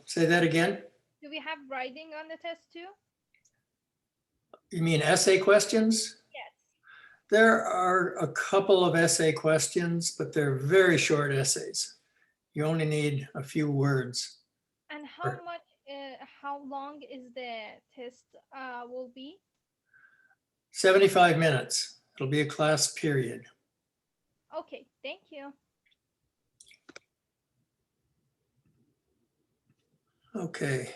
Say that again. Do we have writing on the test too? You mean essay questions? Yes. There are a couple of essay questions, but they're very short essays. You only need a few words. And how long is the test will be? 75 minutes. It'll be a class period. Okay, thank you. Okay.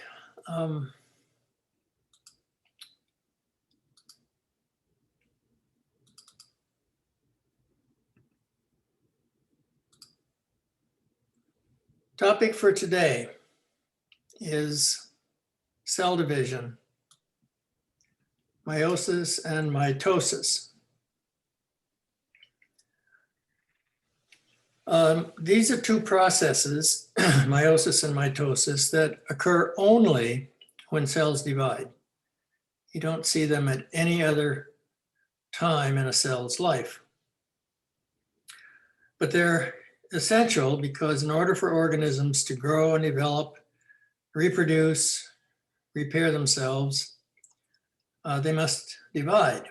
Topic for today is cell division, meiosis and mitosis. These are two processes, meiosis and mitosis, that occur only when cells divide. You don't see them at any other time in a cell's life. But they're essential because in order for organisms to grow and develop, reproduce, repair themselves, they must divide.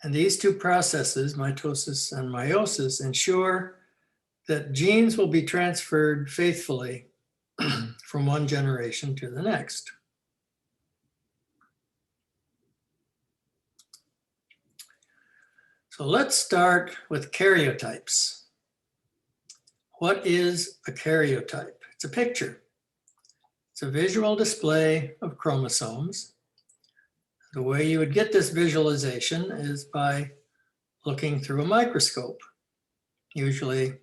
And these two processes, mitosis and meiosis, ensure that genes will be transferred faithfully from one generation to the next. So let's start with karyotypes. What is a karyotype? It's a picture. It's a visual display of chromosomes. The way you would get this visualization is by looking through a microscope. Usually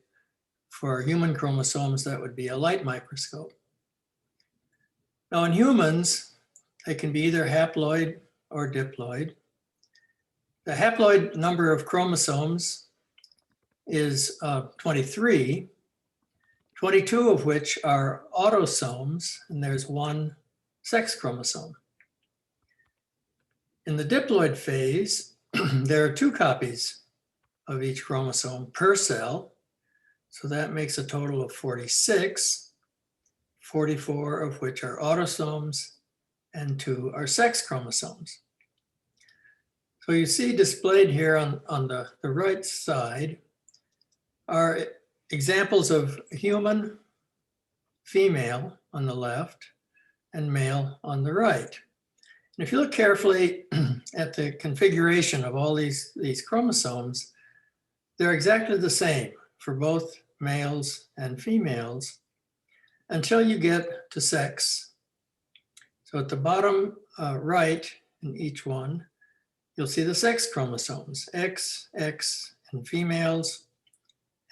for human chromosomes, that would be a light microscope. Now in humans, they can be either haploid or diploid. The haploid number of chromosomes is 23, 22 of which are autosomes, and there's one sex chromosome. In the diploid phase, there are 2 copies of each chromosome per cell, so that makes a total of 46, 44 of which are autosomes, and 2 are sex chromosomes. So you see displayed here on the right side are examples of human, female on the left, and male on the right. And if you look carefully at the configuration of all these chromosomes, they're exactly the same for both males and females until you get to sex. So at the bottom right in each one, you'll see the sex chromosomes, X, X in females,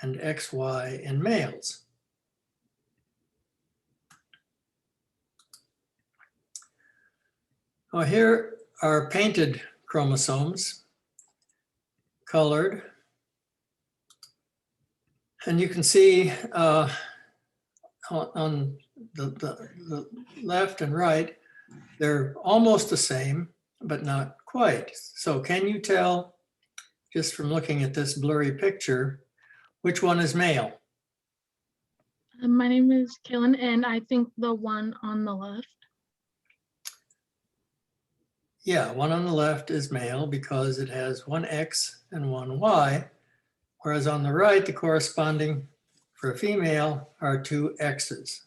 and XY in males. Well, here are painted chromosomes, colored. And you can see on the left and right, they're almost the same, but not quite. So can you tell, just from looking at this blurry picture, which one is male? My name is Kaylin, and I think the one on the left. Yeah, one on the left is male because it has one X and one Y, whereas on the right, the corresponding for a female are 2 X's.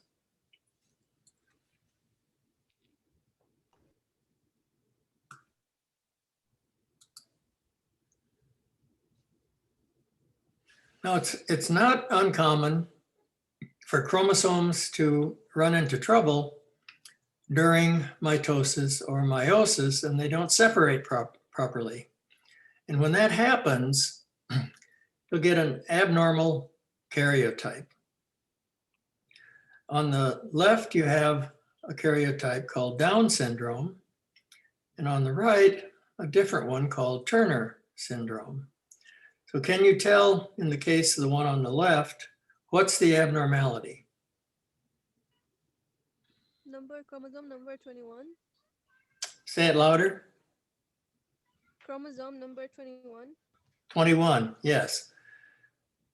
Now, it's not uncommon for chromosomes to run into trouble during mitosis or meiosis, and they don't separate properly. And when that happens, you'll get an abnormal karyotype. On the left, you have a karyotype called Down syndrome, and on the right, a different one called Turner syndrome. So can you tell, in the case of the one on the left, what's the abnormality? Chromosome number 21. Say it louder. Chromosome number 21. 21, yes.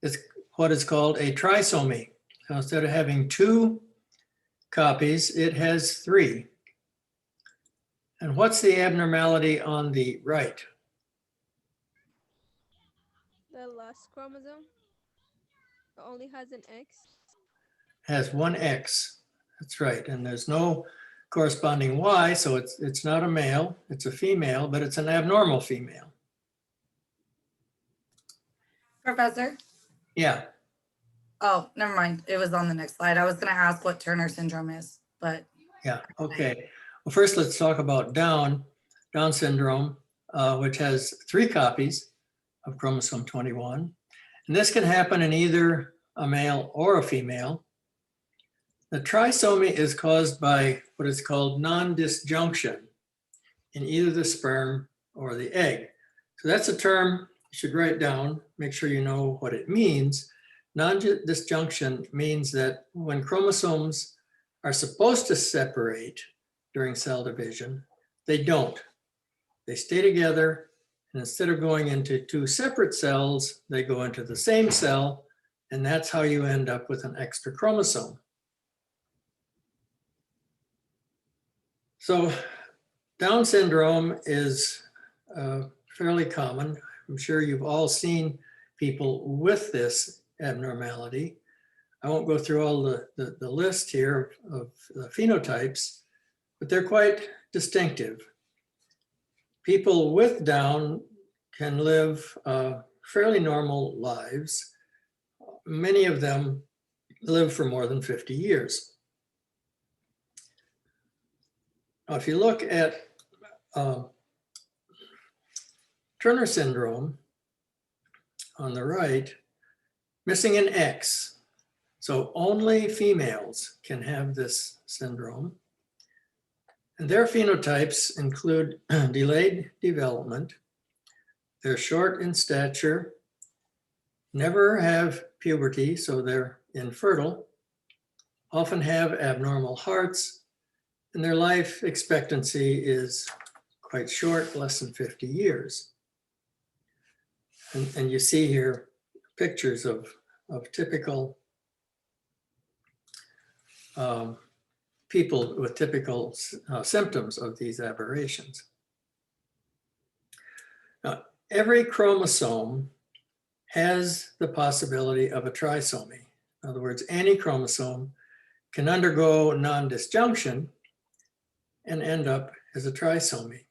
It's what is called a trisomy. So instead of having 2 copies, it has 3. And what's the abnormality on the right? The last chromosome only has an X. Has 1 X. That's right. And there's no corresponding Y, so it's not a male, it's a female, but it's an abnormal female. Professor? Yeah. Oh, never mind. It was on the next slide. I was going to ask what Turner syndrome is, but Yeah, okay. Well, first let's talk about Down syndrome, which has 3 copies of chromosome 21. And this can happen in either a male or a female. The trisomy is caused by what is called non-disjunction in either the sperm or the egg. So that's a term you should write down, make sure you know what it means. Non-disjunction means that when chromosomes are supposed to separate during cell division, they don't. They stay together, and instead of going into 2 separate cells, they go into the same cell, and that's how you end up with an extra chromosome. So Down syndrome is fairly common. I'm sure you've all seen people with this abnormality. I won't go through all the list here of the phenotypes, but they're quite distinctive. People with Down can live fairly normal lives. Many of them live for more than 50 years. Now, if you look at Turner syndrome on the right, missing an X. So only females can have this syndrome. And their phenotypes include delayed development. They're short in stature, never have puberty, so they're infertile, often have abnormal hearts, and their life expectancy is quite short, less than 50 years. And you see here pictures of typical people with typical symptoms of these aberrations. Now, every chromosome has the possibility of a trisomy. In other words, any chromosome can undergo non-disjunction and end up as a trisomy.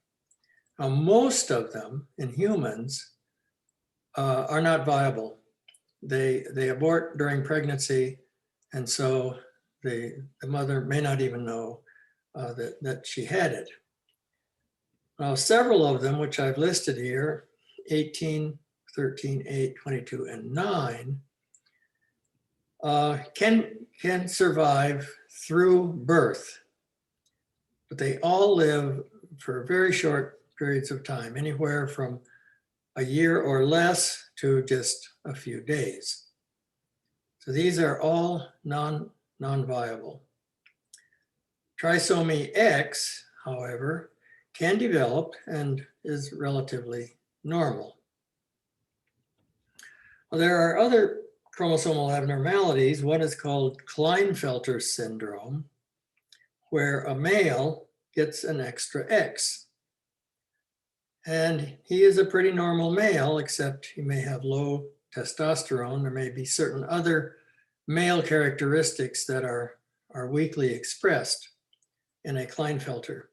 Now, most of them in humans are not viable. They abort during pregnancy, and so the mother may not even know that she had it. Now, several of them, which I've listed here, 18, 13, 8, 22, and 9, can survive through birth, but they all live for very short periods of time, anywhere from a year or less to just a few days. So these are all non-viable. Trisomy X, however, can develop and is relatively normal. Well, there are other chromosomal abnormalities. One is called Klinefelter syndrome, where a male gets an extra X. And he is a pretty normal male, except he may have low testosterone. There may be certain other male characteristics that are weakly expressed in a Klinefelter.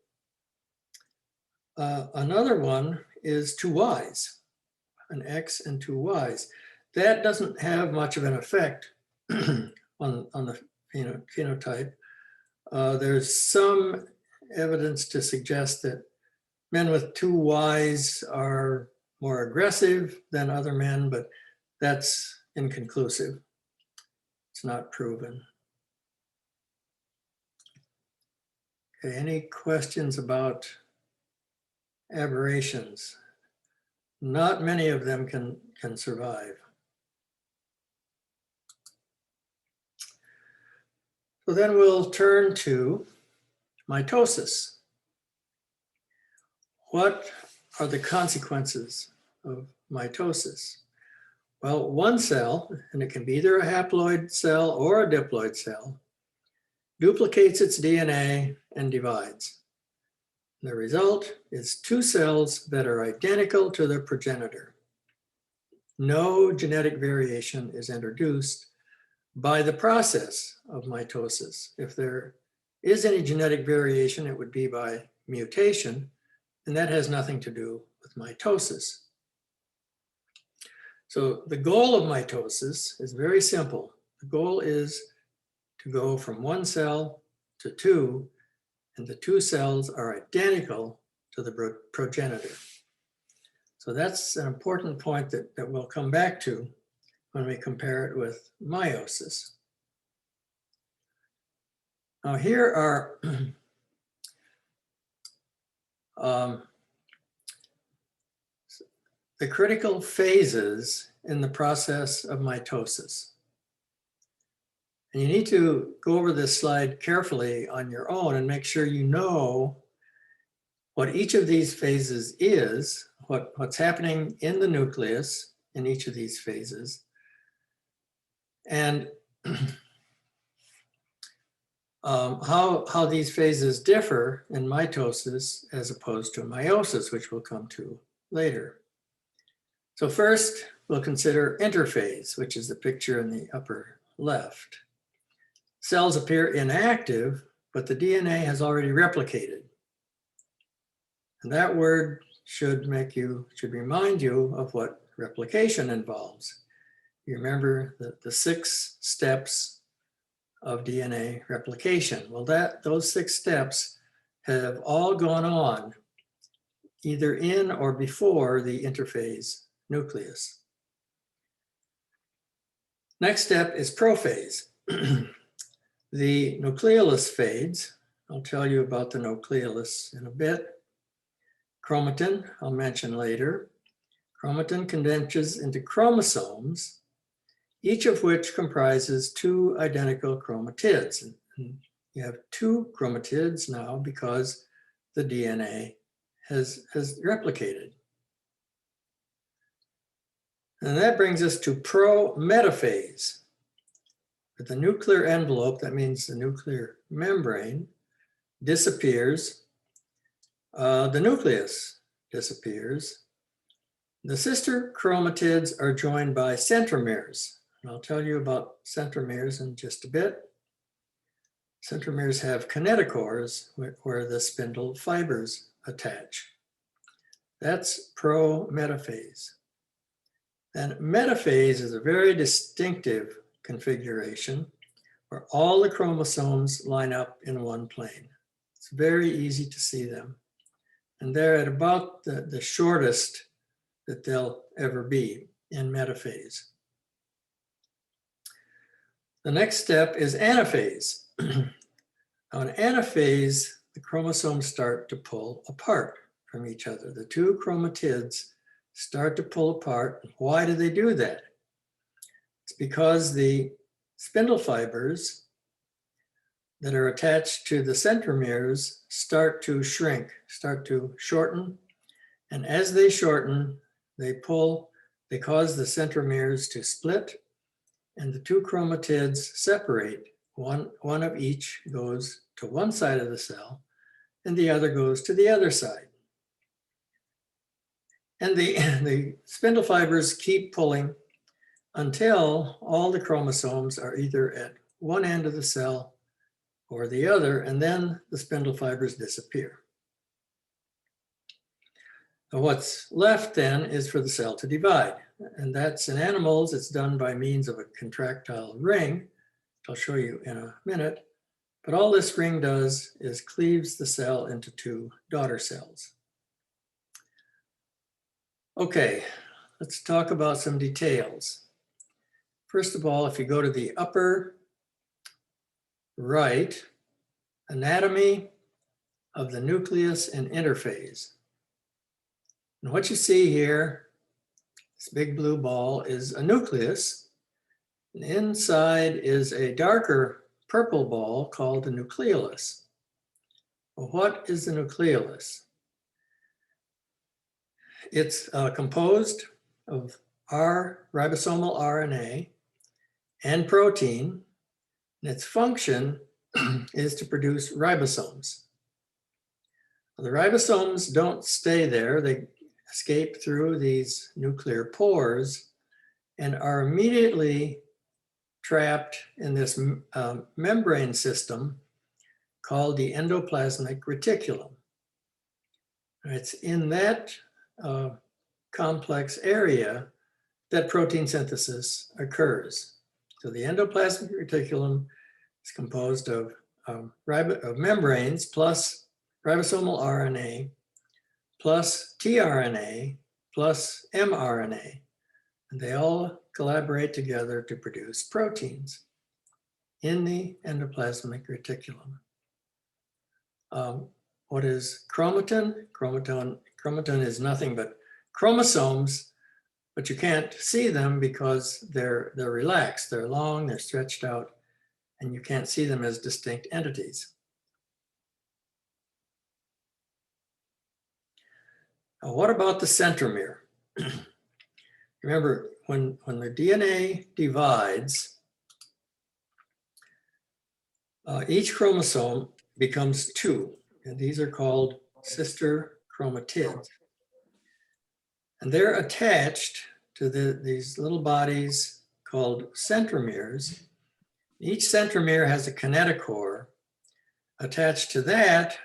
Another one is 2 Ys, an X and 2 Ys. That doesn't have much of an effect on the phenotype. There's some evidence to suggest that men with 2 Ys are more aggressive than other men, but that's inconclusive. It's not proven. Okay, any questions about aberrations? Not many of them can survive. So then we'll turn to mitosis. What are the consequences of mitosis? Well, one cell, and it can be either a haploid cell or a diploid cell, duplicates its DNA, and divides. The result is two cells that are identical to their progenitor. No genetic variation is introduced by the process of mitosis. If there is any genetic variation, it would be by mutation, and that has nothing to do with mitosis. So the goal of mitosis is very simple. The goal is to go from one cell to two, and the two cells are identical to the progenitor. So that's an important point that we'll come back to when we compare it with meiosis. Now here are the critical phases in the process of mitosis. And you need to go over this slide carefully on your own and make sure you know what each of these phases is, what's happening in the nucleus in each of these phases, and how these phases differ in mitosis as opposed to meiosis, which we'll come to later. So first, we'll consider interphase, which is the picture in the upper left. Cells appear inactive, but the DNA has already replicated. And that word should remind you of what replication involves. You remember the 6 steps of DNA replication. Well, those 6 steps have all gone on either in or before the interphase nucleus. Next step is prophase. The nucleolus fades. I'll tell you about the nucleolus in a bit. Chromatin, I'll mention later. Chromatin condenses into chromosomes, each of which comprises 2 identical chromatids. And you have 2 chromatids now because the DNA has replicated. And that brings us to prometaphase. But the nuclear envelope, that means the nuclear membrane, disappears. The nucleus disappears. The sister chromatids are joined by centromeres. And I'll tell you about centromeres in just a bit. Centromeres have kinetochores where the spindle fibers attach. That's prometaphase. And metaphase is a very distinctive configuration where all the chromosomes line up in one plane. It's very easy to see them. And they're at about the shortest that they'll ever be in metaphase. The next step is anaphase. Now in anaphase, the chromosomes start to pull apart from each other. The 2 chromatids start to pull apart. Why do they do that? It's because the spindle fibers that are attached to the centromeres start to shrink, start to shorten. And as they shorten, they cause the centromeres to split, and the 2 chromatids separate. One of each goes to one side of the cell, and the other goes to the other side. And the spindle fibers keep pulling until all the chromosomes are either at one end of the cell or the other, and then the spindle fibers disappear. So what's left then is for the cell to divide. And that's in animals, it's done by means of a contractile ring, which I'll show you in a minute. But all this ring does is cleaves the cell into 2 daughter cells. Okay, let's talk about some details. First of all, if you go to the upper right, anatomy of the nucleus and interphase. And what you see here, this big blue ball, is a nucleus. And inside is a darker purple ball called the nucleolus. Well, what is the nucleolus? It's composed of ribosomal RNA and protein. And its function is to produce ribosomes. The ribosomes don't stay there. They escape through these nuclear pores and are immediately trapped in this membrane system called the endoplasmic reticulum. It's in that complex area that protein synthesis occurs. So the endoplasmic reticulum is composed of membranes plus ribosomal RNA plus tRNA plus mRNA. And they all collaborate together to produce proteins in the endoplasmic reticulum. What is chromatin? Chromatin is nothing but chromosomes, but you can't see them because they're relaxed, they're long, they're stretched out, and you can't see them as distinct entities. Now, what about the centromere? Remember, when the DNA divides, each chromosome becomes two, and these are called sister chromatids. And they're attached to these little bodies called centromeres. Each centromere has a kinetochore. Attached to that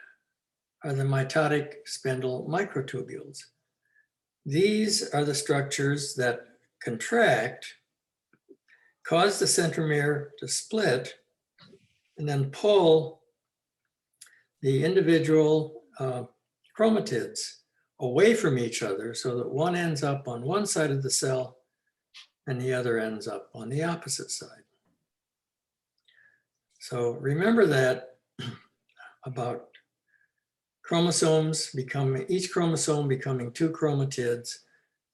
are the mitotic spindle microtubules. These are the structures that contract, cause the centromere to split, and then pull the individual chromatids away from each other so that one ends up on one side of the cell and the other ends up on the opposite side. So remember that about chromosomes becoming, each chromosome becoming two chromatids,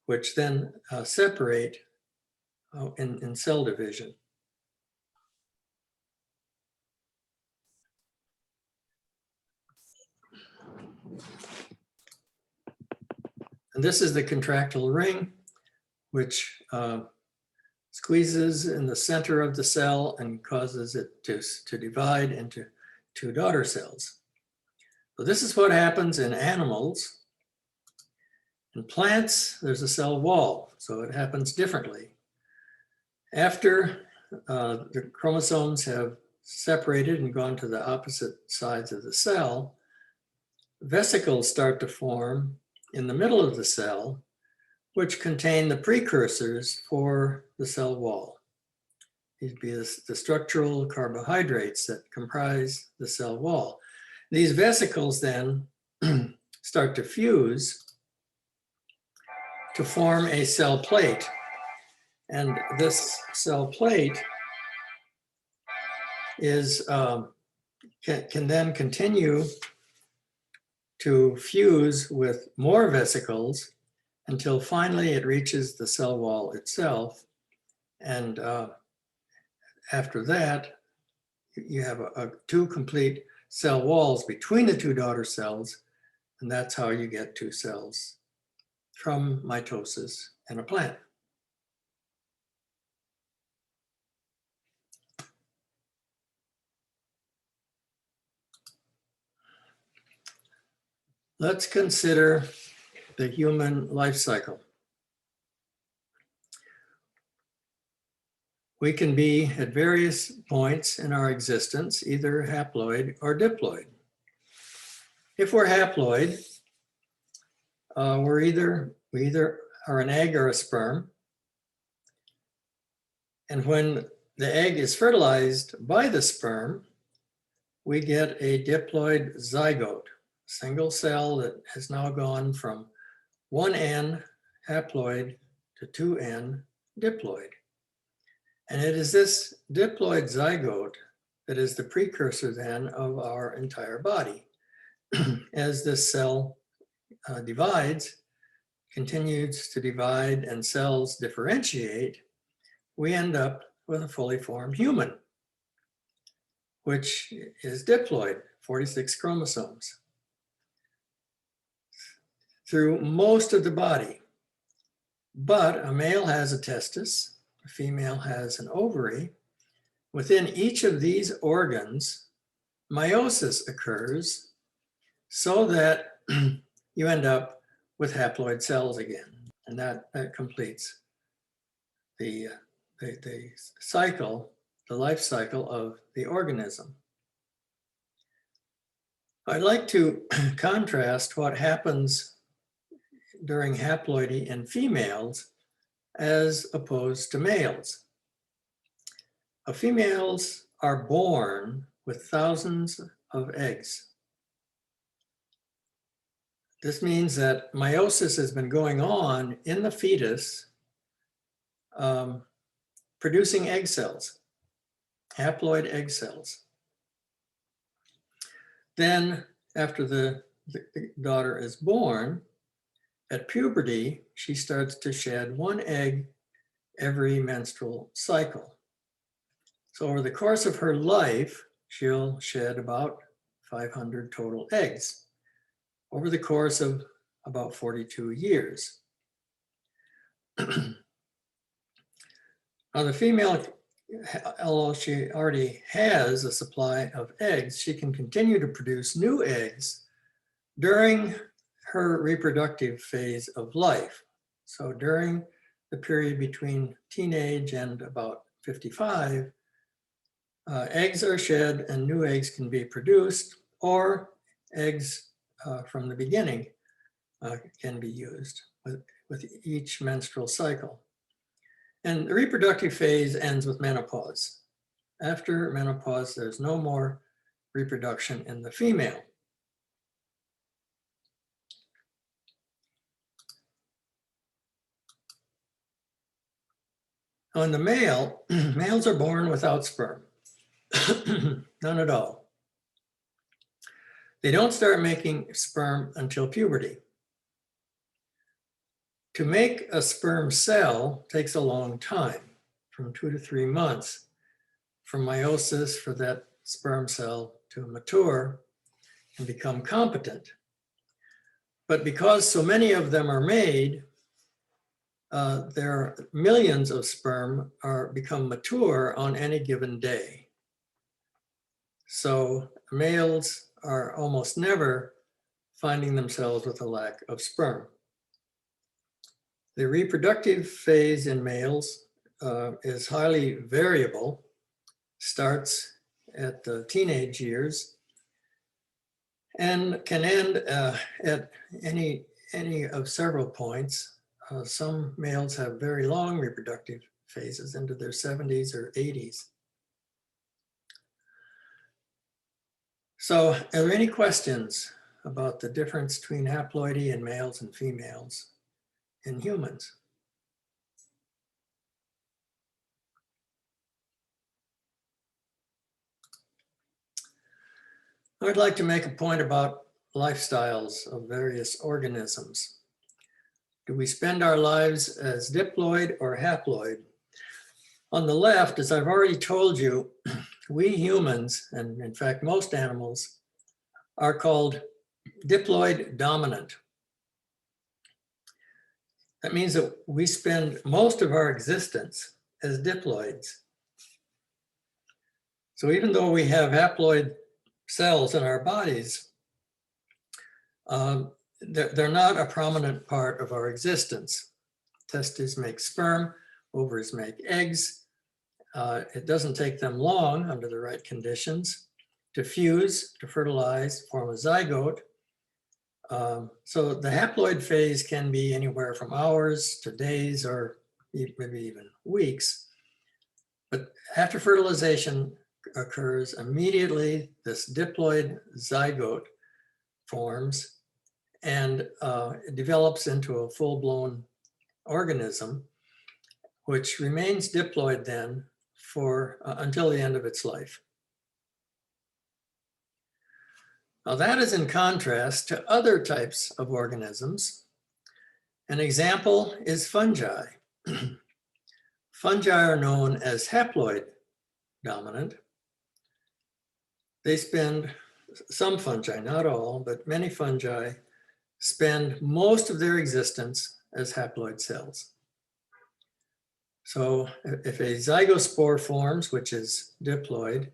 which then separate in cell division. And this is the contractile ring, which squeezes in the center of the cell and causes it to divide into two daughter cells. So this is what happens in animals. In plants, there's a cell wall, so it happens differently. After the chromosomes have separated and gone to the opposite sides of the cell, vesicles start to form in the middle of the cell, which contain the precursors for the cell wall. These would be the structural carbohydrates that comprise the cell wall. These vesicles then start to fuse to form a cell plate. And this cell plate is can then continue to fuse with more vesicles until finally it reaches the cell wall itself. And after that, you have two complete cell walls between the two daughter cells, and that's how you get two cells from mitosis in a plant. Let's consider the human life cycle. We can be at various points in our existence, either haploid or diploid. If we're haploid, we either are an egg or a sperm. And when the egg is fertilized by the sperm, we get a diploid zygote, a single cell that has now gone from 1N haploid to 2N diploid. And it is this diploid zygote that is the precursor then of our entire body. As this cell divides, continues to divide, and cells differentiate, we end up with a fully formed human, which is diploid, 46 chromosomes, through most of the body. But a male has a testis, a female has an ovary. Within each of these organs, meiosis occurs so that you end up with haploid cells again. And that completes the cycle, the life cycle of the organism. I'd like to contrast what happens during haploidy in females as opposed to males. Females are born with thousands of eggs. This means that meiosis has been going on in the fetus, producing egg cells, haploid egg cells. Then, after the daughter is born, at puberty, she starts to shed one egg every menstrual cycle. So over the course of her life, she'll shed about 500 total eggs over the course of about 42 years. Now the female, although she already has a supply of eggs, she can continue to produce new eggs during her reproductive phase of life. So during the period between teenage and about 55, eggs are shed and new eggs can be produced, or eggs from the beginning can be used with each menstrual cycle. And the reproductive phase ends with menopause. After menopause, there's no more reproduction in the female. On the male, males are born without sperm, none at all. They don't start making sperm until puberty. To make a sperm cell takes a long time, from 2 to 3 months, from meiosis for that sperm cell to mature and become competent. But because so many of them are made, there are millions of sperm become mature on any given day. So males are almost never finding themselves with a lack of sperm. The reproductive phase in males is highly variable, starts at the teenage years, and can end at any of several points. Some males have very long reproductive phases into their 70s or 80s. So are there any questions about the difference between haploidy in males and females in humans? I'd like to make a point about lifestyles of various organisms. Do we spend our lives as diploid or haploid? On the left, as I've already told you, we humans, and in fact most animals, are called diploid dominant. That means that we spend most of our existence as diploids. So even though we have haploid cells in our bodies, they're not a prominent part of our existence. Testes make sperm, ovaries make eggs. It doesn't take them long under the right conditions to fuse, to fertilize, form a zygote. So the haploid phase can be anywhere from hours to days or maybe even weeks. But after fertilization occurs, immediately this diploid zygote forms and it develops into a full-blown organism, which remains diploid then for until the end of its life. Now that is in contrast to other types of organisms. An example is fungi. Fungi are known as haploid dominant. They spend, some fungi, not all, but many fungi spend most of their existence as haploid cells. So if a zygospore forms, which is diploid,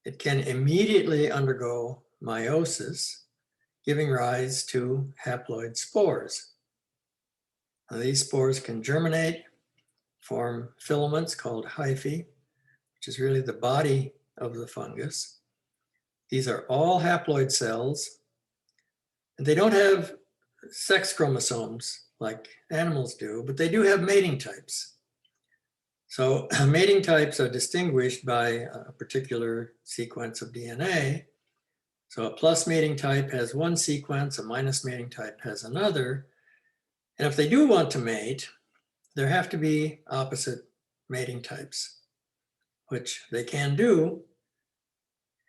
it can immediately undergo meiosis, giving rise to haploid spores. Now, these spores can germinate, form filaments called hyphae, which is really the body of the fungus. These are all haploid cells, and they don't have sex chromosomes like animals do, but they do have mating types. So mating types are distinguished by a particular sequence of DNA. So a plus mating type has one sequence, a minus mating type has another. And if they do want to mate, there have to be opposite mating types, which they can do.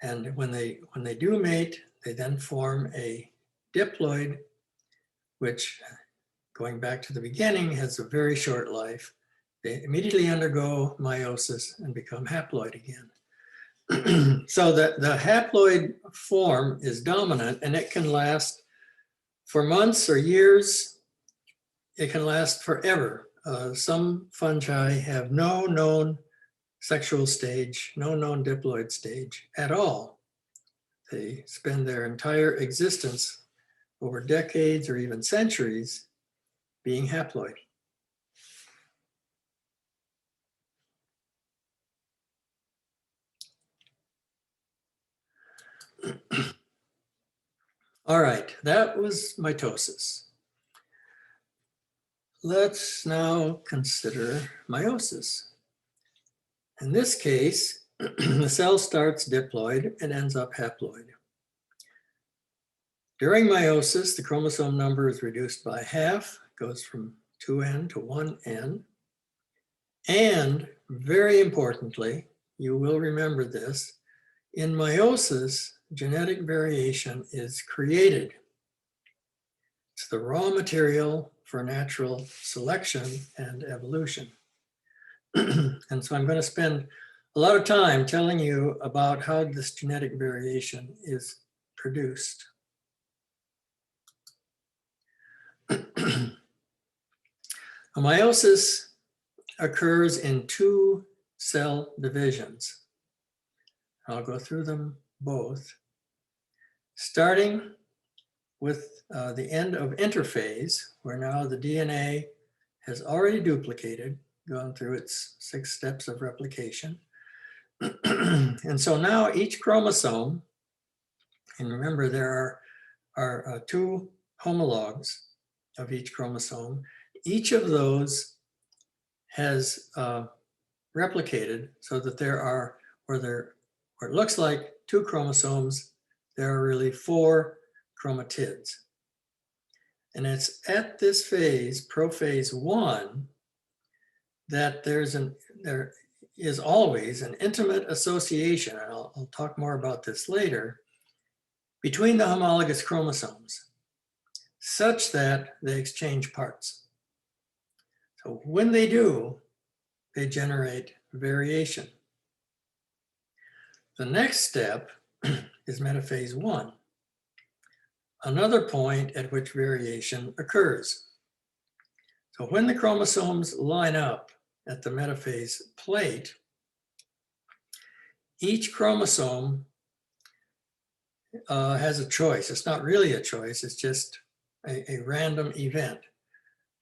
And when they do mate, they then form a diploid, which, going back to the beginning, has a very short life. They immediately undergo meiosis and become haploid again. So that the haploid form is dominant, and it can last for months or years. It can last forever. Some fungi have no known sexual stage, no known diploid stage at all. They spend their entire existence over decades or even centuries being haploid. All right, that was mitosis. Let's now consider meiosis. In this case, the cell starts diploid and ends up haploid. During meiosis, the chromosome number is reduced by half, goes from 2n to 1n. And very importantly, you will remember this, in meiosis, genetic variation is created. It's the raw material for natural selection and evolution. And so I'm going to spend a lot of time telling you about how this genetic variation is produced. Meiosis occurs in two cell divisions. I'll go through them both. Starting with the end of interphase, where now the DNA has already duplicated, gone through its 6 steps of replication. And so now each chromosome, and remember there are 2 homologs of each chromosome, each of those has replicated so that there are, where it looks like 2 chromosomes, there are really 4 chromatids. And it's at this phase, prophase 1, that there is always an intimate association, and I'll talk more about this later, between the homologous chromosomes, such that they exchange parts. So when they do, they generate variation. The next step is metaphase 1, another point at which variation occurs. So when the chromosomes line up at the metaphase plate, each chromosome has a choice. It's not really a choice, it's just a random event.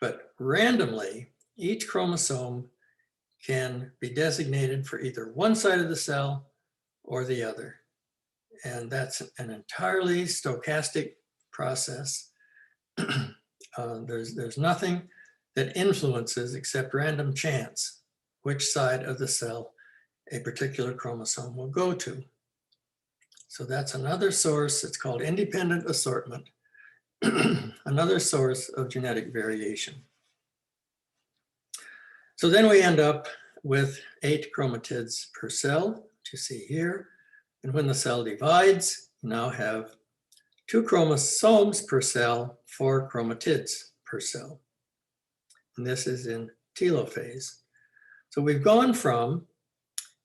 But randomly, each chromosome can be designated for either one side of the cell or the other. And that's an entirely stochastic process. There's nothing that influences except random chance which side of the cell a particular chromosome will go to. So that's another source. It's called independent assortment, another source of genetic variation. So then we end up with 8 chromatids per cell, which you see here. And when the cell divides, you now have 2 chromosomes per cell, 4 chromatids per cell. And this is in telophase. So we've gone from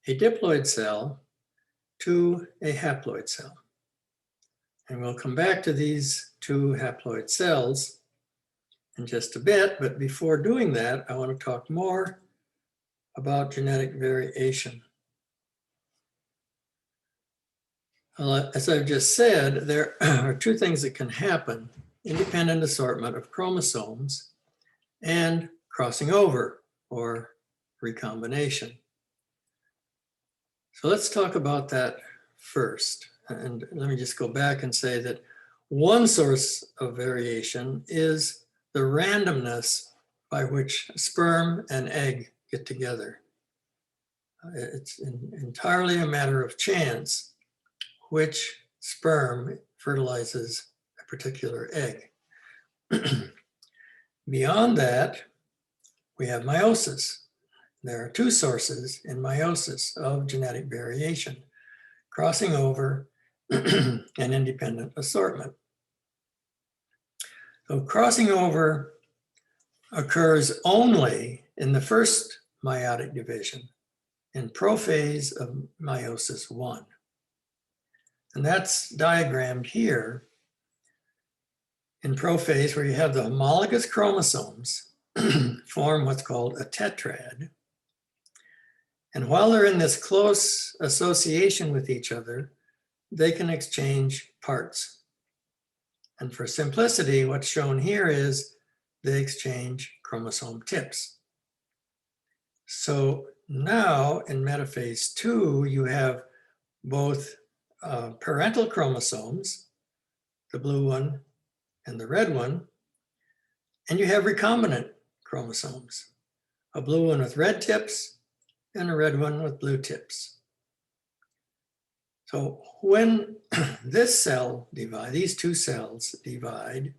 a diploid cell to a haploid cell. And we'll come back to these 2 haploid cells in just a bit, but before doing that, I want to talk more about genetic variation. Well, as I've just said, there are two things that can happen: independent assortment of chromosomes and crossing over or recombination. So let's talk about that first. And let me just go back and say that one source of variation is the randomness by which sperm and egg get together. It's entirely a matter of chance which sperm fertilizes a particular egg. Beyond that, we have meiosis. There are two sources in meiosis of genetic variation: crossing over and independent assortment. So crossing over occurs only in the first meiotic division, in prophase of meiosis 1. And that's diagrammed here in prophase, where you have the homologous chromosomes form what's called a tetrad. And while they're in this close association with each other, they can exchange parts. And for simplicity, what's shown here is they exchange chromosome tips. So now in metaphase 2, you have both parental chromosomes, the blue one and the red one, and you have recombinant chromosomes, a blue one with red tips and a red one with blue tips. So when this cell divide, these two cells divide,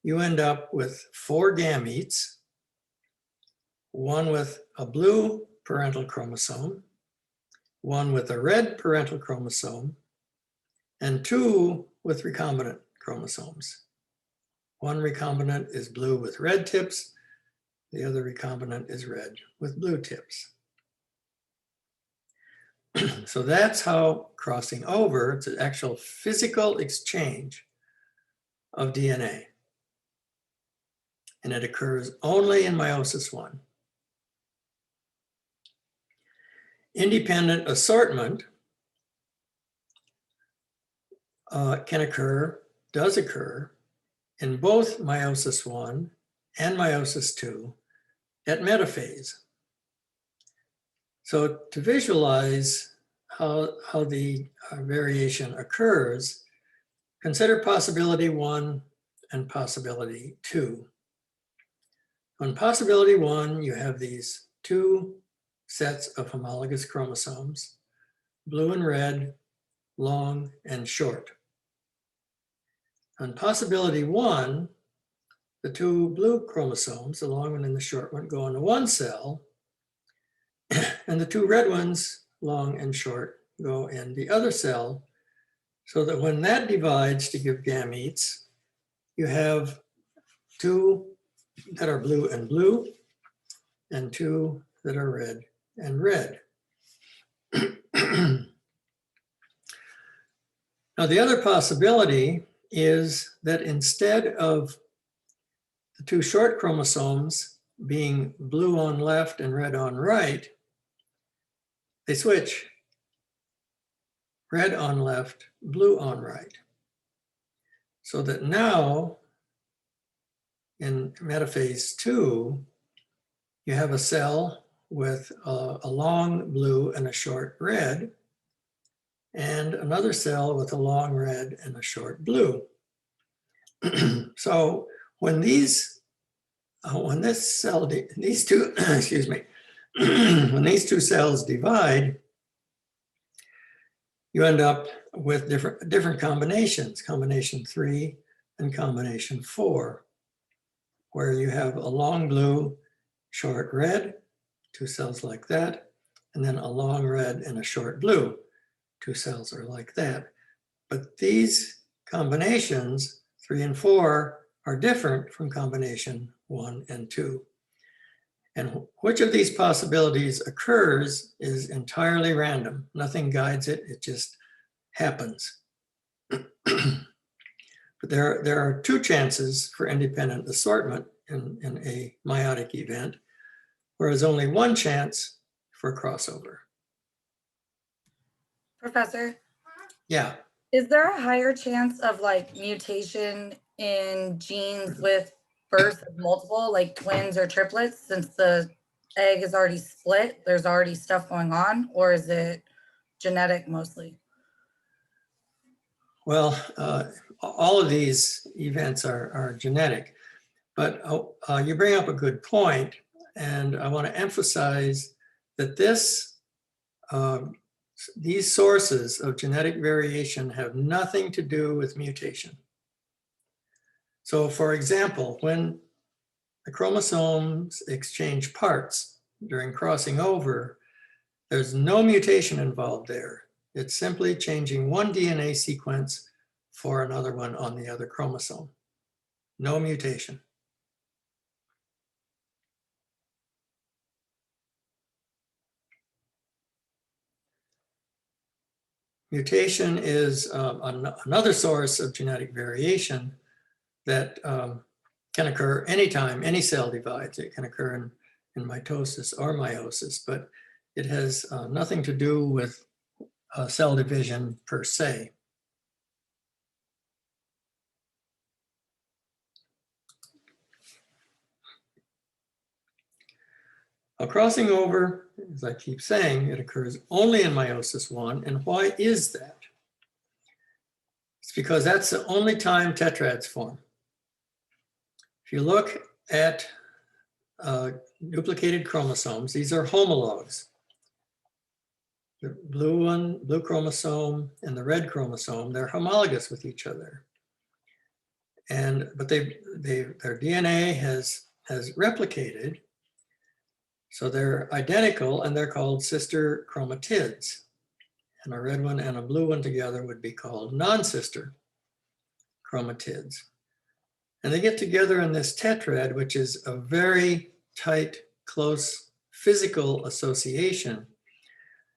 you end up with 4 gametes, one with a blue parental chromosome, one with a red parental chromosome, and 2 with recombinant chromosomes. One recombinant is blue with red tips, the other recombinant is red with blue tips. So that's how crossing over, it's an actual physical exchange of DNA. And it occurs only in meiosis 1. Independent assortment can occur, does occur, in both meiosis 1 and meiosis 2 at metaphase. So to visualize how the variation occurs, consider possibility 1 and possibility 2. On possibility 1, you have these 2 sets of homologous chromosomes, blue and red, long and short. On possibility 1, the 2 blue chromosomes, the long one and the short one, go into one cell, and the 2 red ones, long and short, go in the other cell, so that when that divides to give gametes, you have 2 that are blue and blue, and 2 that are red and red. Now, the other possibility is that instead of the 2 short chromosomes being blue on left and red on right, they switch: red on left, blue on right. So that now in metaphase 2, you have a cell with a long blue and a short red, and another cell with a long red and a short blue. So when these two, excuse me, when these 2 cells divide, you end up with different combinations, combination 3 and combination 4, where you have a long blue, short red, 2 cells like that, and then a long red and a short blue, 2 cells are like that. But these combinations, 3 and 4, are different from combination 1 and 2. And which of these possibilities occurs is entirely random. Nothing guides it, it just happens. But there are 2 chances for independent assortment in a meiotic event, whereas only 1 chance for crossover. Professor, Yeah, Is there a higher chance of like mutation in genes with birth of multiple, like twins or triplets, since the egg is already split, there's already stuff going on, or is it genetic mostly? well, all of these events are genetic, but you bring up a good point, and I want to emphasize that these sources of genetic variation have nothing to do with mutation. So for example, when the chromosomes exchange parts during crossing over, there's no mutation involved there. It's simply changing one DNA sequence for another one on the other chromosome. No mutation. Mutation is another source of genetic variation that can occur anytime any cell divides. It can occur in mitosis or meiosis, but it has nothing to do with cell division per se. Crossing over, as I keep saying, it occurs only in meiosis 1. And why is that? It's because that's the only time tetrads form. If you look at duplicated chromosomes, these are homologs. The blue chromosome and the red chromosome, they're homologous with each other. But their DNA has replicated, so they're identical and they're called sister chromatids. And a red one and a blue one together would be called non-sister chromatids. And they get together in this tetrad, which is a very tight, close physical association.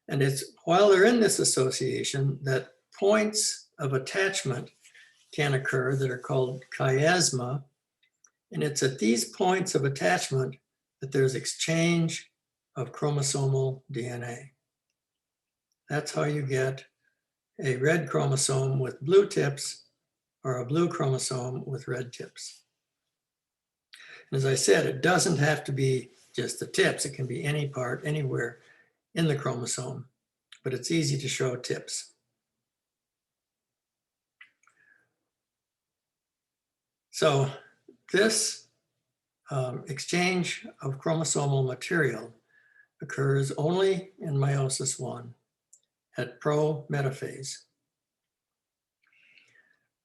And it's while they're in this association that points of attachment can occur that are called chiasma. And it's at these points of attachment that there's exchange of chromosomal DNA. That's how you get a red chromosome with blue tips or a blue chromosome with red tips. And as I said, it doesn't have to be just the tips. It can be any part, anywhere in the chromosome, but it's easy to show tips. So this exchange of chromosomal material occurs only in meiosis 1 at pro-metaphase.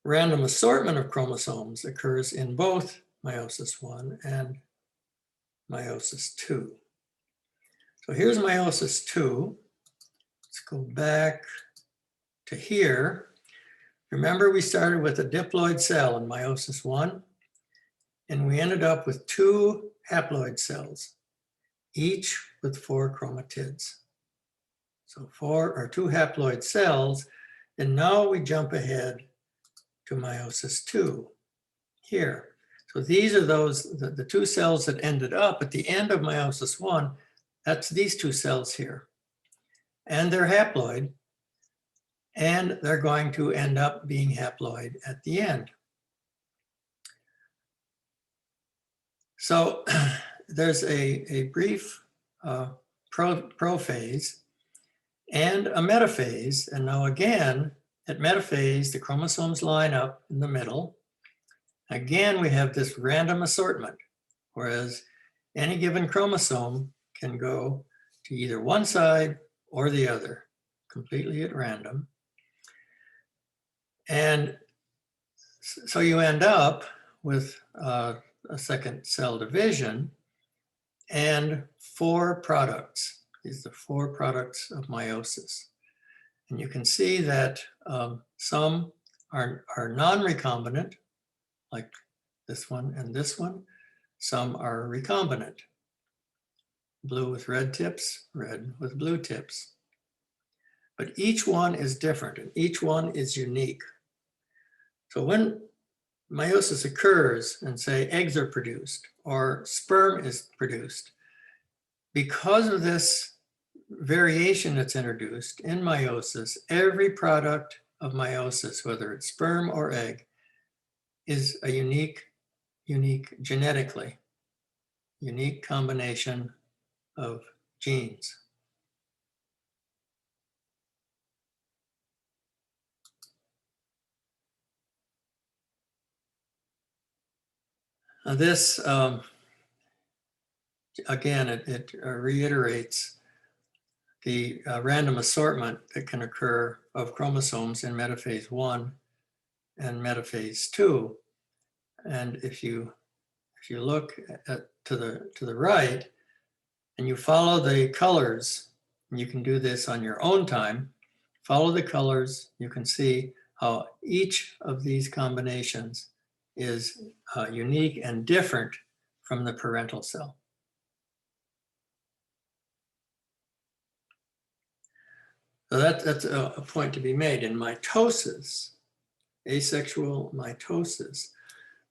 Random assortment of chromosomes occurs in both meiosis 1 and meiosis 2. So here's meiosis 2. Let's go back to here. Remember, we started with a diploid cell in meiosis 1, and we ended up with 2 haploid cells, each with 4 chromatids. So 2 haploid cells, and now we jump ahead to meiosis 2 here. So these are the 2 cells that ended up at the end of meiosis 1. That's these 2 cells here. And they're haploid, and they're going to end up being haploid at the end. So there's a brief prophase and a metaphase. And now again, at metaphase, the chromosomes line up in the middle. Again, we have this random assortment, whereas any given chromosome can go to either one side or the other, completely at random. And so you end up with a second cell division and 4 products. These are the 4 products of meiosis. And you can see that some are non-recombinant, like this one and this one. Some are recombinant, blue with red tips, red with blue tips. But each one is different and each one is unique. So when meiosis occurs and say eggs are produced or sperm is produced, because of this variation that's introduced in meiosis, every product of meiosis, whether it's sperm or egg, is a unique genetically, unique combination of genes. Now this, again, it reiterates the random assortment that can occur of chromosomes in metaphase 1 and metaphase 2. And if you look to the right and you follow the colors, and you can do this on your own time, follow the colors, you can see how each of these combinations is unique and different from the parental cell. So that's a point to be made. In mitosis, asexual mitosis,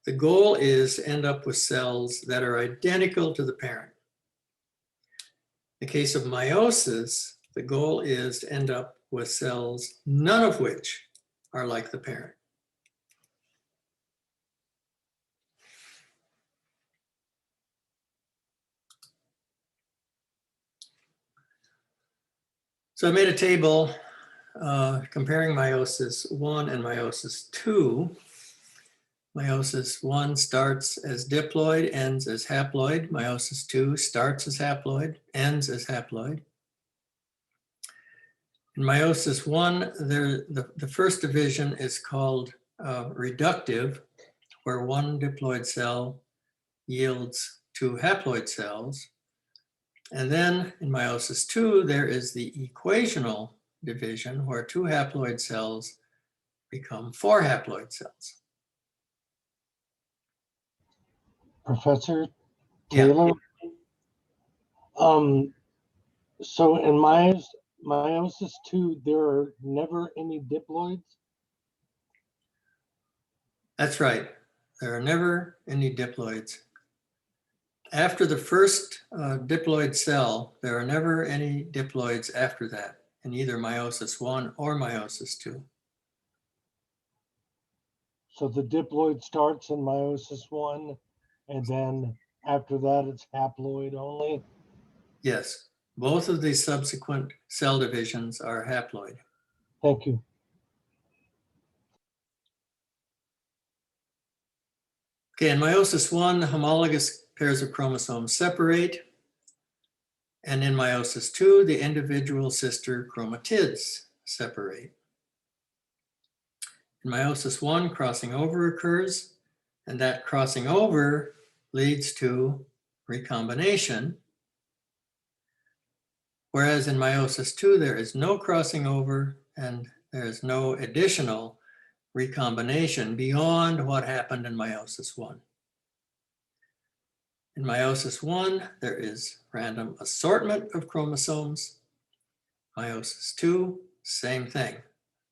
the goal is to end up with cells that are identical to the parent. In the case of meiosis, the goal is to end up with cells, none of which are like the parent. So I made a table comparing meiosis 1 and meiosis 2. Meiosis 1 starts as diploid, ends as haploid. Meiosis 2 starts as haploid, ends as haploid. In meiosis 1, the first division is called reductive, where one diploid cell yields 2 haploid cells. And then in meiosis 2, there is the equational division, where 2 haploid cells become 4 haploid cells. Professor Yeah. Taylor. So in meiosis 2, there are never any diploids? That's right. There are never any diploids. After the first diploid cell, there are never any diploids after that in either meiosis 1 or meiosis 2. So the diploid starts in meiosis 1, and then after that it's haploid only? Yes, both of these subsequent cell divisions are haploid. Thank you. Okay, in meiosis 1, homologous pairs of chromosomes separate. And in meiosis 2, the individual sister chromatids separate. In meiosis 1, crossing over occurs, and that crossing over leads to recombination. Whereas in meiosis 2, there is no crossing over and there is no additional recombination beyond what happened in meiosis 1. In meiosis 1, there is random assortment of chromosomes. Meiosis 2, same thing.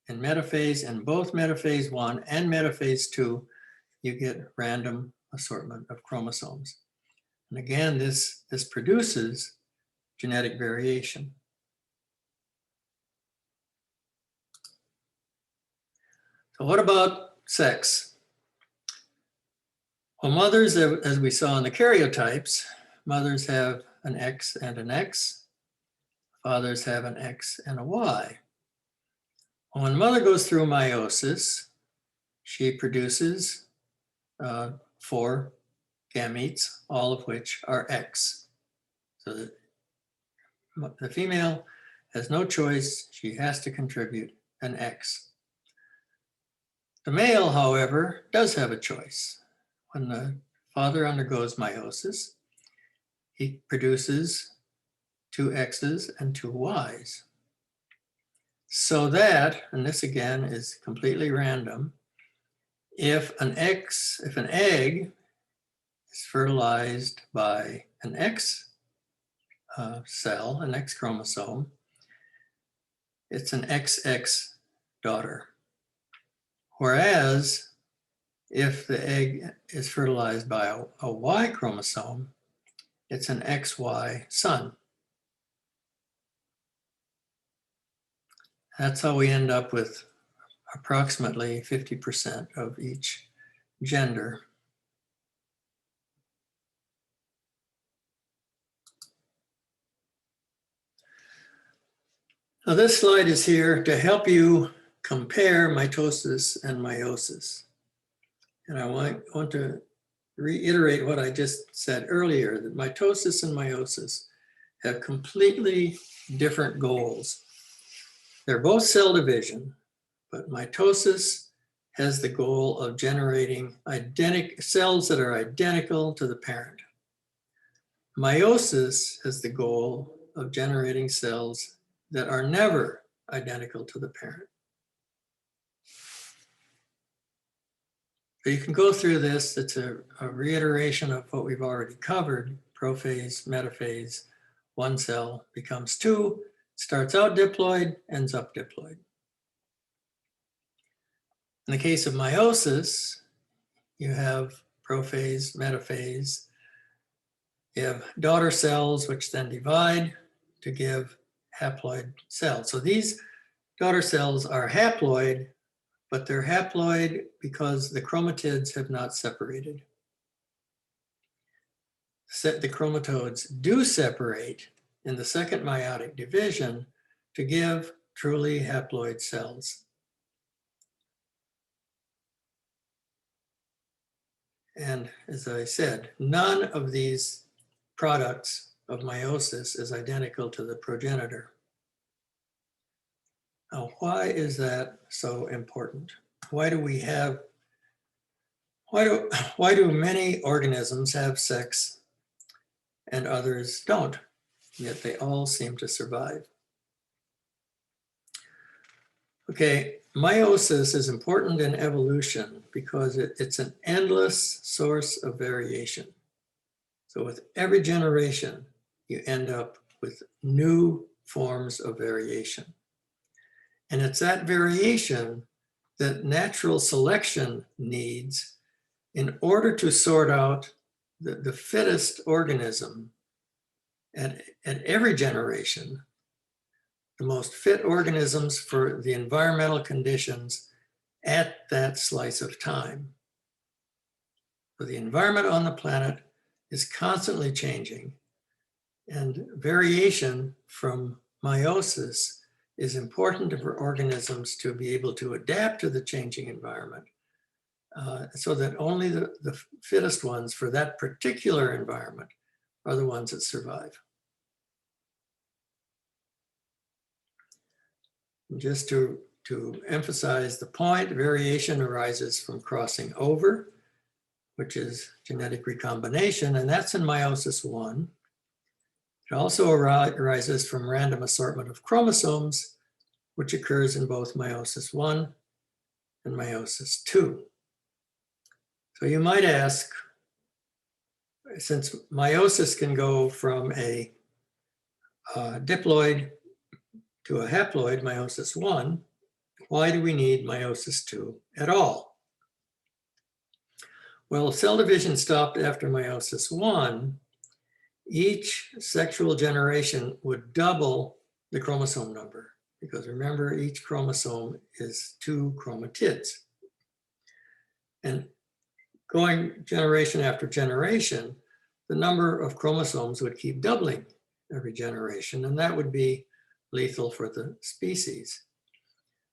In metaphase, in both metaphase 1 and metaphase 2, you get random assortment of chromosomes. And again, this produces genetic variation. So what about sex? Well, mothers, as we saw in the karyotypes, mothers have an X and an X. Fathers have an X and a Y. When mother goes through meiosis, she produces 4 gametes, all of which are X. So the female has no choice. She has to contribute an X. The male, however, does have a choice. When the father undergoes meiosis, he produces 2 X's and 2 Y's. So that, and this again is completely random, if an egg is fertilized by an X cell, an X chromosome, it's an XX daughter. Whereas if the egg is fertilized by a Y chromosome, it's an XY son. That's how we end up with approximately 50% of each gender. Now this slide is here to help you compare mitosis and meiosis. And I want to reiterate what I just said earlier, that mitosis and meiosis have completely different goals. They're both cell division, but mitosis has the goal of generating cells that are identical to the parent. Meiosis has the goal of generating cells that are never identical to the parent. So you can go through this. It's a reiteration of what we've already covered. Prophase, metaphase, one cell becomes two, starts out diploid, ends up diploid. In the case of meiosis, you have prophase, metaphase. You have daughter cells, which then divide to give haploid cells. So these daughter cells are haploid, but they're haploid because the chromatids have not separated. The chromatodes do separate in the second meiotic division to give truly haploid cells. And as I said, none of these products of meiosis is identical to the progenitor. Now, why is that so important? Why do many organisms have sex and others don't, yet they all seem to survive? Okay, meiosis is important in evolution because it's an endless source of variation. So with every generation, you end up with new forms of variation. And it's that variation that natural selection needs in order to sort out the fittest organism at every generation, the most fit organisms for the environmental conditions at that slice of time. So the environment on the planet is constantly changing, and variation from meiosis is important for organisms to be able to adapt to the changing environment so that only the fittest ones for that particular environment are the ones that survive. Just to emphasize the point, variation arises from crossing over, which is genetic recombination, and that's in meiosis 1. It also arises from random assortment of chromosomes, which occurs in both meiosis 1 and meiosis 2. So you might ask, since meiosis can go from a diploid to a haploid, meiosis 1, why do we need meiosis 2 at all? Well, if cell division stopped after meiosis 1, each sexual generation would double the chromosome number, because remember, each chromosome is 2 chromatids. And going generation after generation, the number of chromosomes would keep doubling every generation, and that would be lethal for the species.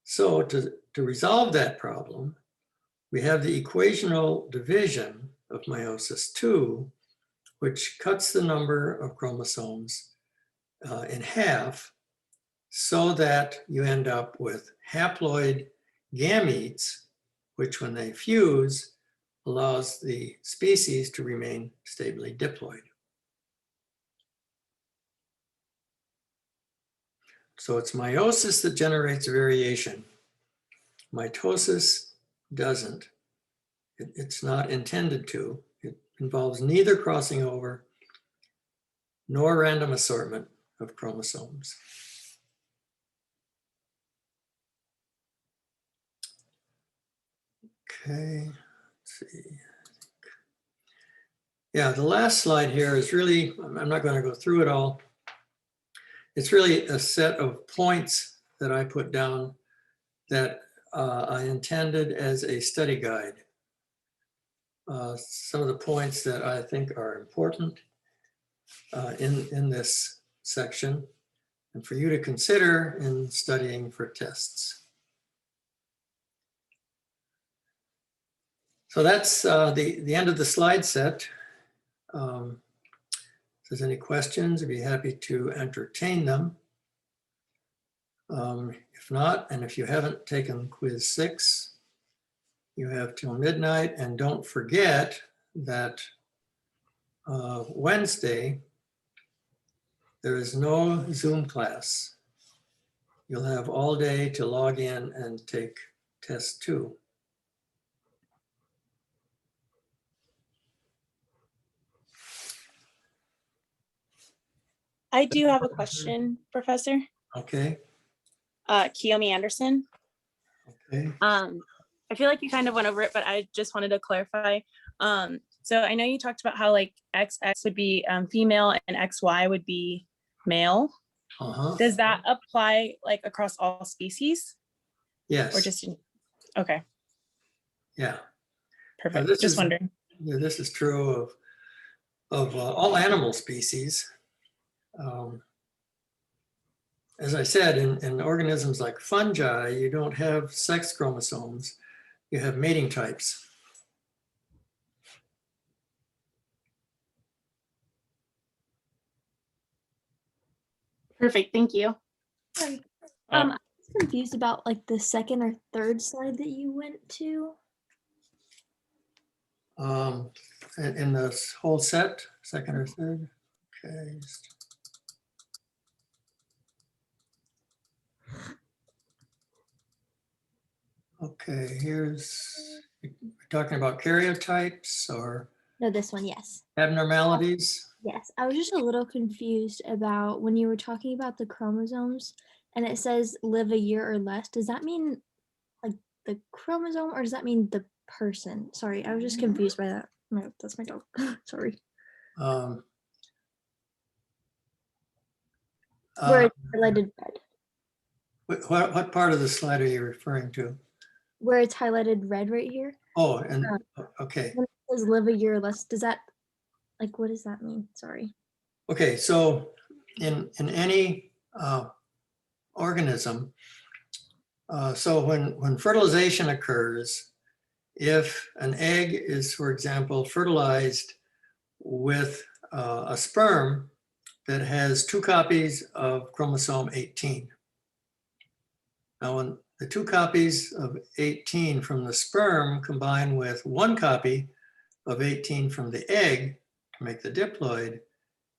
So to resolve that problem, we have the equational division of meiosis 2, which cuts the number of chromosomes in half so that you end up with haploid gametes, which when they fuse, allows the species to remain stably diploid. So it's meiosis that generates variation. Mitosis doesn't. It's not intended to. It involves neither crossing over nor random assortment of chromosomes. Okay, let's see. Yeah, the last slide here is really, I'm not going to go through it all. It's really a set of points that I put down that I intended as a study guide. Some of the points that I think are important in this section and for you to consider in studying for tests. So that's the end of the slide set. If there's any questions, I'd be happy to entertain them. If not, and if you haven't taken quiz 6, you have till midnight. And don't forget that Wednesday, there is no Zoom class. You'll have all day to log in and take test 2. I do have a question, Professor. Okay, Kiyomi Anderson. okay. I feel like you kind of went over it, but I just wanted to clarify. So I know you talked about how like XX would be female and XY would be male. Uh-huh. Does that apply like across all species Yes. or just okay, Yeah. perfect. this Just is- wondering. Yeah, this is true of all animal species. As I said, in organisms like fungi, you don't have sex chromosomes, you have mating types. Perfect. Thank you. Sorry. Uh, I was confused about like the second or third slide that you went to. In this whole set, second or third. Okay. Okay, we're talking about karyotypes or No, this one, yes. abnormalities. Yes. I was just a little confused about when you were talking about the chromosomes and it says live a year or less. Does that mean like the chromosome or does that mean the person? Sorry, I was just confused by that. No, that's my dog. Sorry. Um, Where uh, it's highlighted red. what part of the slide are you referring to? Where it's highlighted red right here. Oh, and okay. When it says live a year or less, does that like what does that mean? Sorry. Okay, so in any organism, so when fertilization occurs, if an egg is, for example, fertilized with a sperm that has 2 copies of chromosome 18. Now, when the 2 copies of 18 from the sperm combine with 1 copy of 18 from the egg to make the diploid,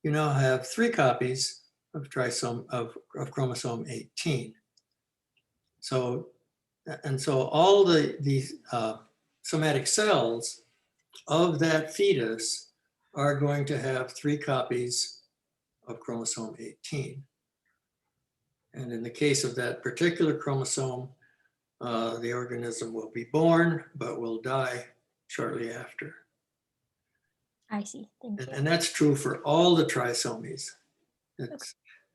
you now have 3 copies of chromosome 18. So all the somatic cells of that fetus are going to have 3 copies of chromosome 18. And in the case of that particular chromosome, the organism will be born, but will die shortly after. I see. Thank you. And that's true for all the trisomies. And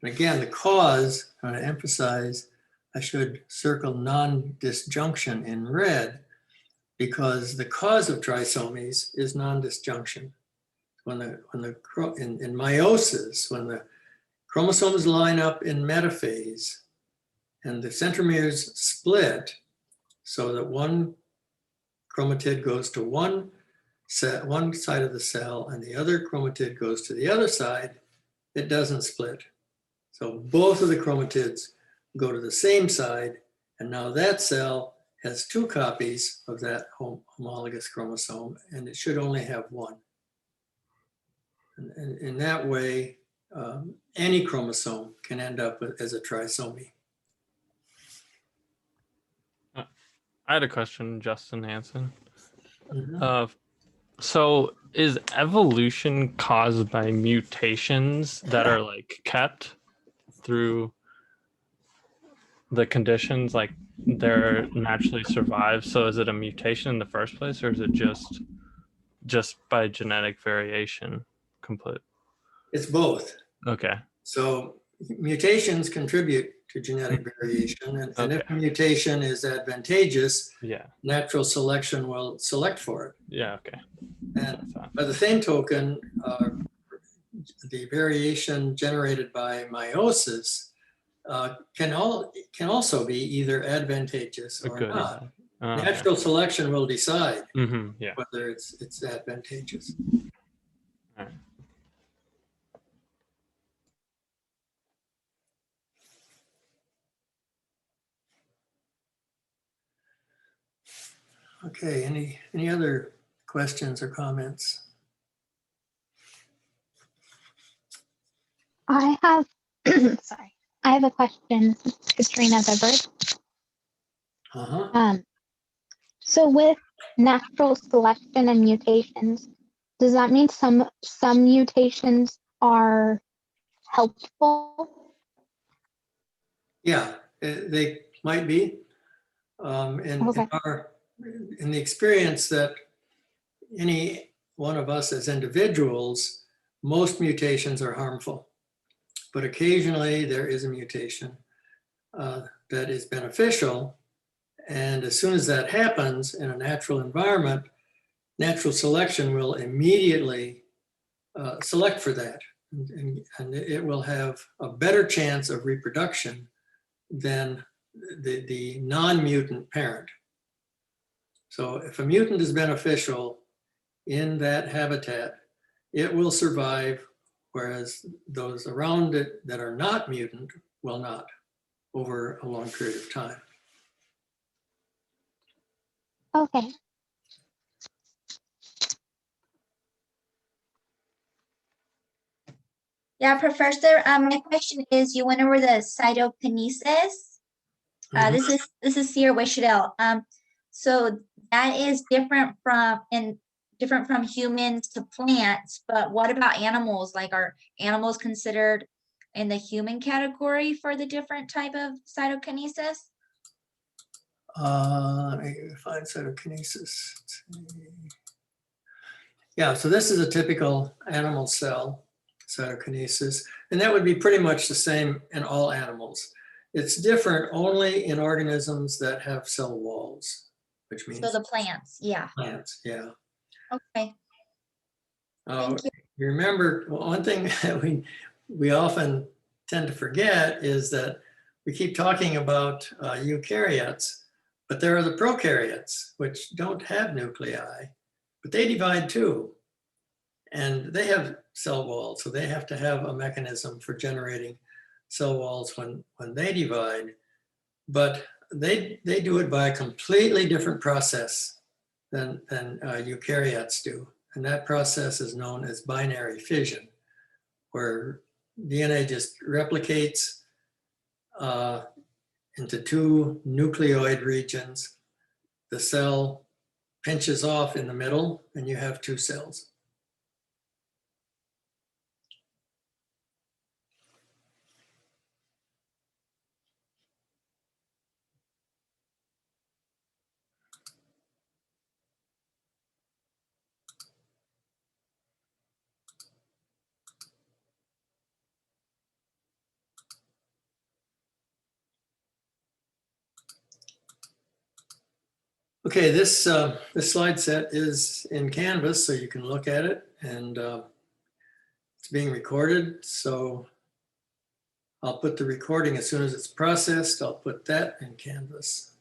again, the cause, I want to emphasize, I should circle non-disjunction in red because the cause of trisomies is non-disjunction. In meiosis, when the chromosomes line up in metaphase and the centromeres split so that one chromatid goes to one side of the cell and the other chromatid goes to the other side, it doesn't split. So both of the chromatids go to the same side, and now that cell has 2 copies of that homologous chromosome, and it should only have 1. And in that way, any chromosome can end up as a trisomy. I had a question, Justin Hansen. Mhm. So is evolution caused by mutations that are like kept through the conditions, like they're naturally survive? So is it a mutation in the first place, or is it just by genetic variation complete? It's both. Okay. So mutations contribute to genetic variation. And if Okay. a mutation is advantageous, Yeah. natural selection will select for it. Yeah. Okay. And by the same token, the variation generated by meiosis can also be either advantageous or Good. not. Okay. Natural selection will decide Yeah. whether it's advantageous. All right. Okay, any other questions or comments? I have, sorry, I have a question, Katrina Beveridge. Uh-huh. So with natural selection and mutations, does that mean some mutations are helpful? Yeah, they might be. Okay. In the experience that any one of us as individuals, most mutations are harmful, but occasionally there is a mutation that is beneficial. And as soon as that happens in a natural environment, natural selection will immediately select for that. And it will have a better chance of reproduction than the non-mutant parent. So if a mutant is beneficial in that habitat, it will survive, whereas those around it that are not mutant will not over a long period of time. Okay. Yeah, Professor, my question is, you went over the cytokinesis. This is Sierra Wishadell. So that is different from humans to plants, but what about animals? Like, are animals considered in the human category for the different type of cytokinesis? Let me find cytokinesis. Yeah, so this is a typical animal cell, cytokinesis, and that would be pretty much the same in all animals. It's different only in organisms that have cell walls, which means So the plants, yeah. plants, yeah. Okay. Thank you. You remember, one thing that we often tend to forget is that we keep talking about eukaryotes, but there are the prokaryotes, which don't have nuclei, but they divide too. And they have cell walls, so they have to have a mechanism for generating cell walls when they divide. But they do it by a completely different process than eukaryotes do. And that process is known as binary fission, where DNA just replicates into two nucleoid regions. The cell pinches off in the middle, and you have two cells. Okay, this slide set is in Canvas, so you can look at it, and it's being recorded. So I'll put the recording as soon as it's processed. I'll put that in Canvas.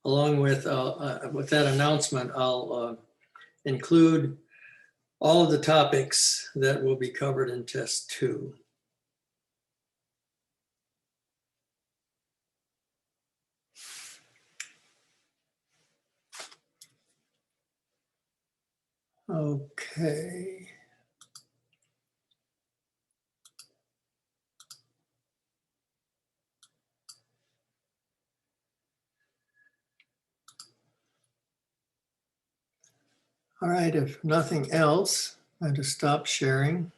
Along with that announcement, I'll include all of the topics that will be covered in test 2. Okay. All right, if nothing else, I just stop sharing.